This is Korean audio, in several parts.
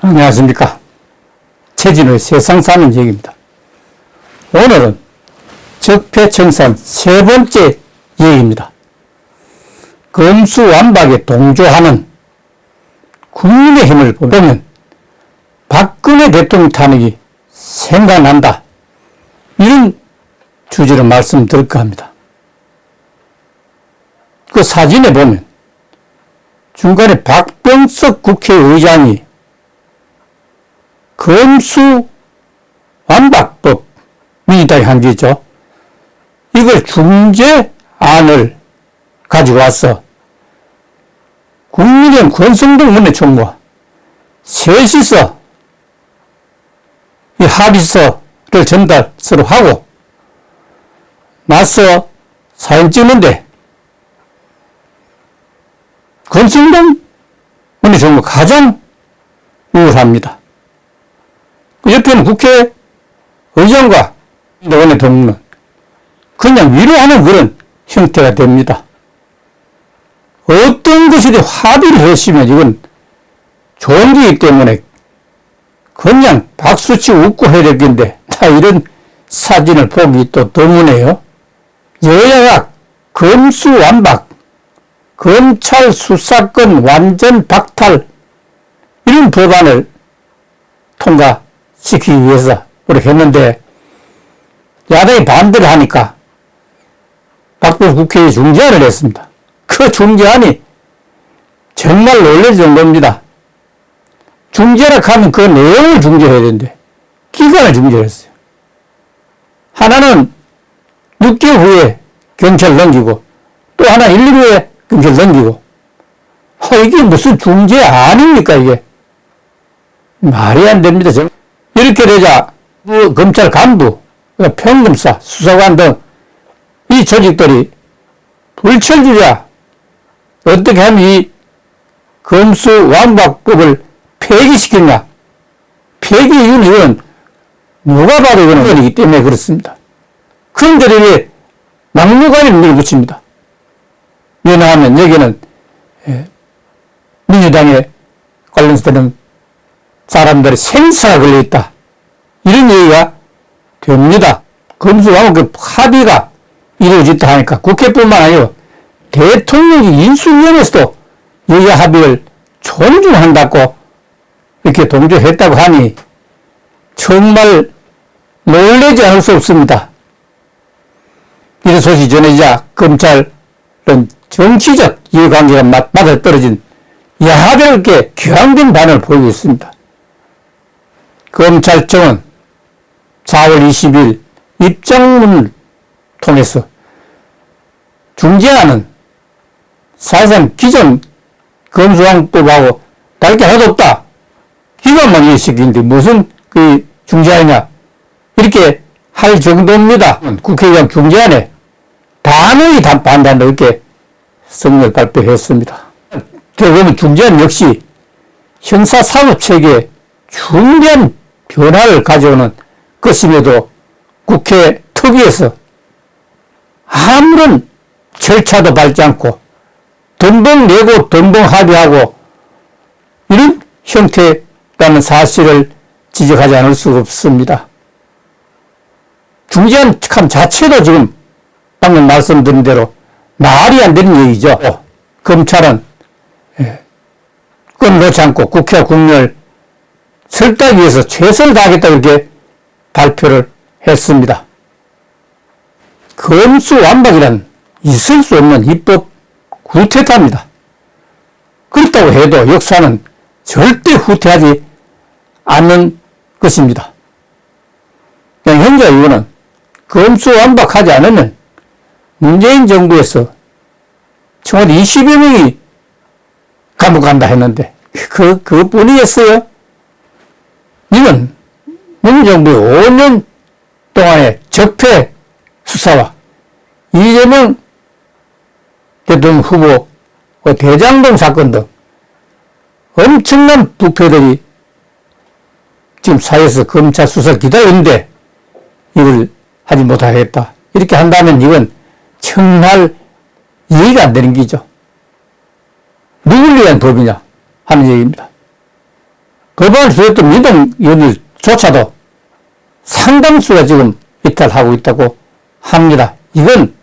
안녕하십니까. 최진우의 세상 사는 얘기입니다. 오늘은 적폐청산 세 번째 얘기입니다. 검수완박에 동조하는 국민의힘을 보면 박근혜 대통령 탄핵이 생각난다. 이런 주제로 말씀드릴까 합니다. 그 사진에 보면 중간에 박병석 국회의장이 검수완박법 민주당이 한 게 있죠. 이걸 중재안을 가지고 와서 국민의힘 권성동 원내총무와 셋이서 이 합의서를 전달서로 하고 나서 사진 찍는데 권성동 원내총무가 가장 우월합니다. 그 옆에는 국회의장과 원내총무는 그냥 위로하는 그런 형태가 됩니다. 어떤 것이든 합의를 했으면 이건 좋은 거이기 때문에 그냥 박수치고 웃고 해야 될 건데 이런 사진을 보기 또 드무네요. 여야가 검수완박, 검찰 수사권 완전 박탈 이런 법안을 통과시키기 위해서 그렇게 했는데 야당이 반대를 하니까 박병석 국회에 중재안을 했습니다. 그 중재안이 정말 놀랄 정도입니다. 중재라 하면 그 내용을 중재해야 되는데 기간을 중재했어요. 하나는 6개월 후에 경찰 넘기고 또 하나 1, 2일 후에 경찰 넘기고 이게 무슨 중재안입니까 이게. 말이 안 됩니다. 이렇게 되자 검찰 간부, 평검사, 수사관 등 이 조직들이 불철주야 어떻게 하면 이 검수완박법을 폐기시켰냐. 폐기 이유는 누가 봐도 이건 의원이기 때문에 그렇습니다. 그런데 왜 막무가내로 밀어붙입니다. 왜냐하면 여기는 민주당에 관련된 사람들의 생사가 걸려있다. 이런 얘기가 됩니다. 검수완박 합의가 이루어졌다 하니까 국회뿐만 아니라 대통령이 인수위원회에서도 여야 합의를 존중한다고 이렇게 동조했다고 하니 정말 놀라지 않을 수 없습니다. 이런 소식이 전해지자 검찰은 정치적 이해관계가 맞아떨어진 야합을 이렇게 격앙된 반응을 보이고 있습니다. 검찰청은 4월 20일 입장문을 통해서 중재안은 사실상 기존 검수완박법하고 다를 게 하나도 없다. 기관만 이해시키는데 무슨 그 중재안이냐. 이렇게 할 정도입니다. 국회의장 중재안에 단호히 반대한다. 이렇게 성명을 발표했습니다. 그러면 중재안 역시 형사사법체계에 중대한 변화를 가져오는 것임에도 국회 특위에서 아무런 절차도 밟지 않고 덤벙 내고 덤벙 합의하고 이런 형태라는 사실을 지적하지 않을 수가 없습니다. 중재안 자체도 지금 방금 말씀드린 대로 말이 안 되는 얘기죠. 검찰은 끈 놓지 않고 국회와 국민을 설득하기 위해서 최선을 다하겠다 이렇게 발표를 했습니다. 검수완박이란 있을 수 없는 입법 구태타입니다. 그렇다고 해도 역사는 절대 후퇴하지 않는 것입니다. 현재 이거는 검수완박하지 않으면 문재인 정부에서 청와대 20여 명이 감옥 간다 했는데 그뿐이었어요. 이건 문정부의 5년 동안의 적폐 수사와 이재명 대통령 후보 대장동 사건 등 엄청난 부패들이 지금 사회에서 검찰 수사를 기다리는데 이걸 하지 못하겠다. 이렇게 한다면 이건 정말 이해가 안 되는 기죠. 누굴 위한 법이냐 하는 얘기입니다. 법안을 주었던 민동위원들조차도 상당수가 지금 이탈하고 있다고 합니다. 이건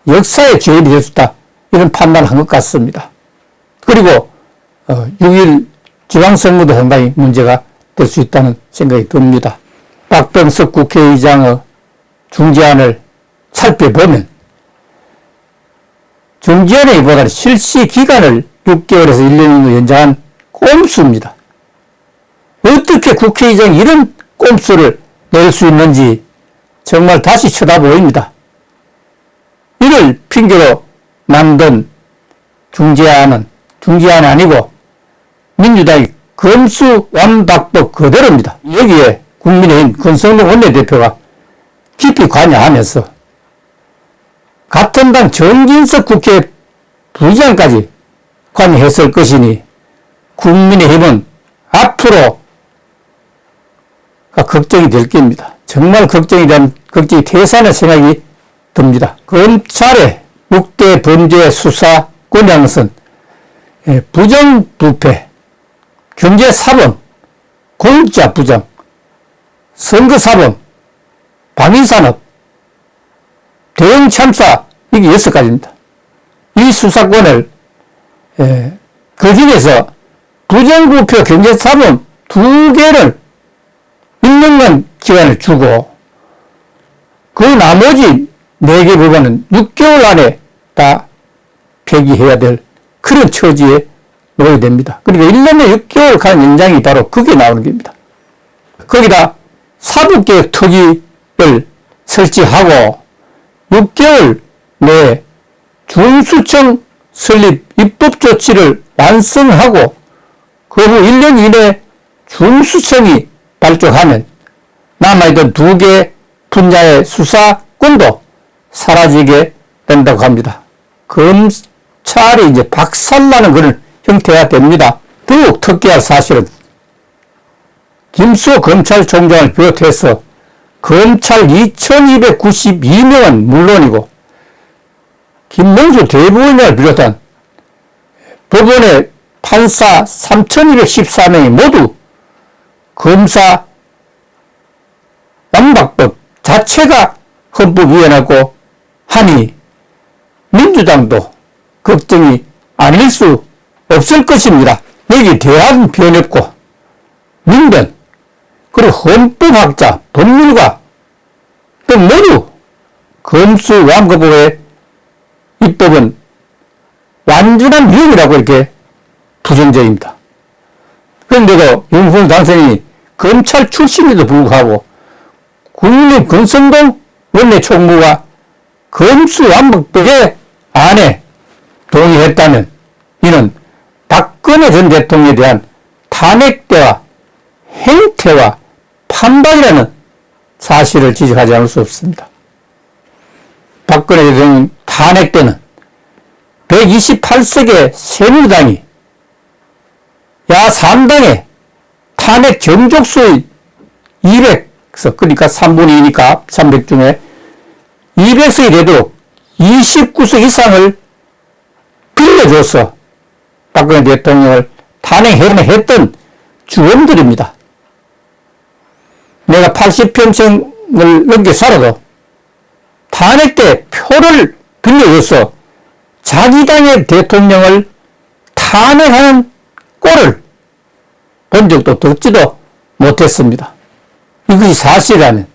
역사의 죄인이 될 수 있다. 이런 판단을 한 것 같습니다. 그리고 6일 지방선거도 상당히 문제가 될 수 있다는 생각이 듭니다. 박병석 국회의장의 중재안을 살펴보면 중재안이보다는 실시 기간을 6개월에서 1년으로 연장한 꼼수입니다. 어떻게 국회의장이 이런 꼼수를 낼 수 있는지 정말 다시 쳐다보입니다. 이를 핑계로 만든 중재안이 아니고 민주당이 검수완박법 그대로입니다. 여기에 국민의힘 권성동 원내대표가 깊이 관여하면서 같은 당 정진석 국회 부의장까지 관여했을 것이니 국민의힘은 앞으로 걱정이 될 겁니다. 정말 걱정이 태산의 생각이 듭니다. 검찰의 6대 범죄 수사 권한은 부정부패, 경제사범, 공짜부정, 선거사범, 방위산업, 대형참사 이게 6가지입니다. 이 수사권을 그 중에서 부정부패, 경제사범 2개를 1년간 기간을 주고 그 나머지 4개 법안은 6개월 안에 다 폐기해야 될 그런 처지에 놓여야 됩니다. 그러니까 1년에 6개월 간 연장이 바로 그게 나오는 겁니다. 거기다 사법개혁 특위를 설치하고 6개월 내에 중수청 설립 입법 조치를 완성하고 그 후 1년 이내 중수청이 발족하면 남아있던 2개 분야의 수사권도 사라지게 된다고 합니다. 검찰이 이제 박살나는 그런 형태가 됩니다. 더욱 특이한 사실은 김수호 검찰총장을 비롯해서 검찰 2292명은 물론이고 김명수 대법원장을 비롯한 법원의 판사 3214명이 모두 검사 완박법 자체가 헌법위헌하고 하니 민주당도 걱정이 아닐 수 없을 것입니다. 여기 대한변협고 민변 그리고 헌법학자, 법률가 등 모두 검수완박법의 입법은 완전한 위헌이라고 이렇게 부정적입니다. 그런데도 윤석열 당선인이 검찰 출신에도 불구하고 국민의힘 권성동 원내총무가 검수완박법의 안에 동의했다면 이는 박근혜 전 대통령에 대한 탄핵대와 행태와 판단이라는 사실을 지적하지 않을 수 없습니다. 박근혜 대통령 탄핵 때는 128석의 새누리당이 야3당의 탄핵 정족수의 200석, 그러니까 3분의 2니까 300 중에 200석이 되도록 29석 이상을 빌려줘서 박근혜 대통령을 탄핵했던 주범들입니다. 내가 80평생을 넘게 살아도 탄핵 때 표를 빌려줘서 자기 당의 대통령을 탄핵하는 꼴을 본 적도 듣지도 못했습니다. 이것이 사실이라면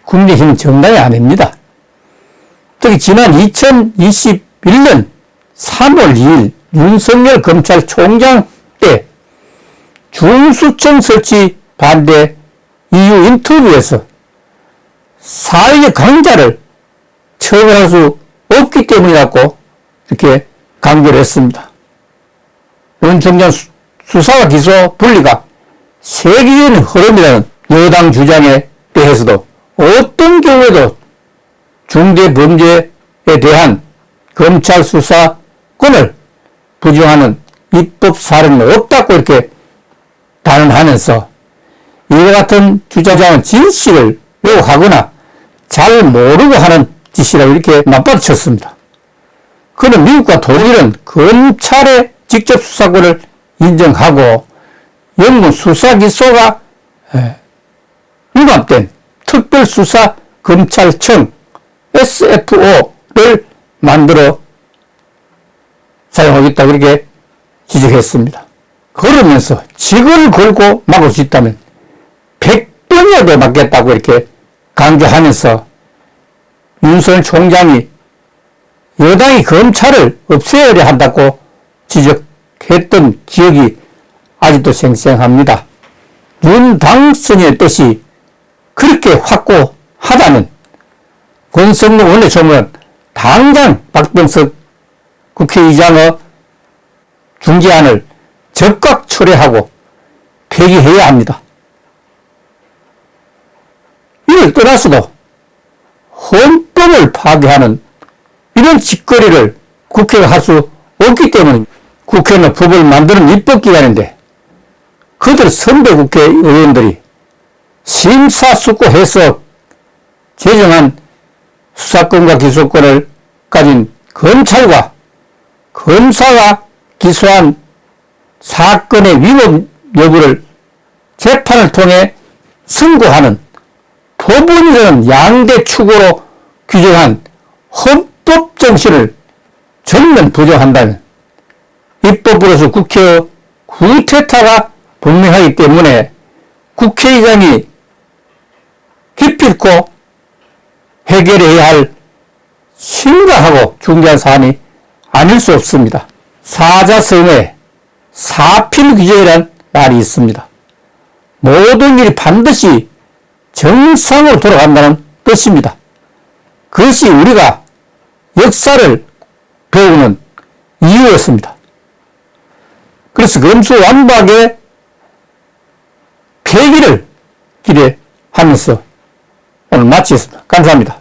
국민의힘은 정당이 아닙니다. 특히 지난 2021년 3월 2일 윤석열 검찰총장 때 중수청 설치 반대 이후 인터뷰에서 사회적 강자를 처벌할 수 없기 때문이라고 이렇게 강조를 했습니다. 윤 총장 수사와 기소 분리가 세계적인 흐름이라는 여당 주장에 대해서도 어떤 경우에도 중대범죄에 대한 검찰 수사권을 부정하는 입법 사례는 없다고 이렇게 단언하면서 이와 같은 주장은 진실을 왜곡하거나 잘 모르고 하는 짓이라고 이렇게 맞받아쳤습니다. 그는 미국과 독일은 검찰의 직접 수사권을 인정하고 영문 수사기소가 융합된 특별수사검찰청 SFO를 만들어 사용하겠다고 이렇게 지적했습니다. 그러면서 직을 걸고 막을 수 있다면 100번이라도 막겠다고 이렇게 강조하면서 윤석열 총장이 여당이 검찰을 없애야 한다고 지적했던 기억이 아직도 생생합니다. 윤 당선인의 뜻이 그렇게 확고하다면 권성동 원내조문은 당장 박병석 국회의장의 중재안을 즉각 철회하고 폐기해야 합니다. 이를 떠나서도 헌법을 파괴하는 이런 짓거리를 국회가 할 수 없기 때문에 국회는 법을 만드는 입법기관인데 그들 선배 국회의원들이 심사숙고해서 제정한 수사권과 기소권을 가진 검찰과 검사가 기소한 사건의 위법 여부를 재판을 통해 선고하는 법원이라는 양대 축으로 규정한 헌법 정신을 전면 부정한다면 입법으로서 국회의 구태타가 분명하기 때문에 국회의장이 기필코 해결해야 할 심각하고 중대한 사안이 아닐 수 없습니다. 사자성어에 사필규정이라는 말이 있습니다. 모든 일이 반드시 정상으로 돌아간다는 뜻입니다. 그것이 우리가 역사를 배우는 이유였습니다. 그래서 검수완박의 폐기를 기대하면서 오늘 마치겠습니다. 감사합니다.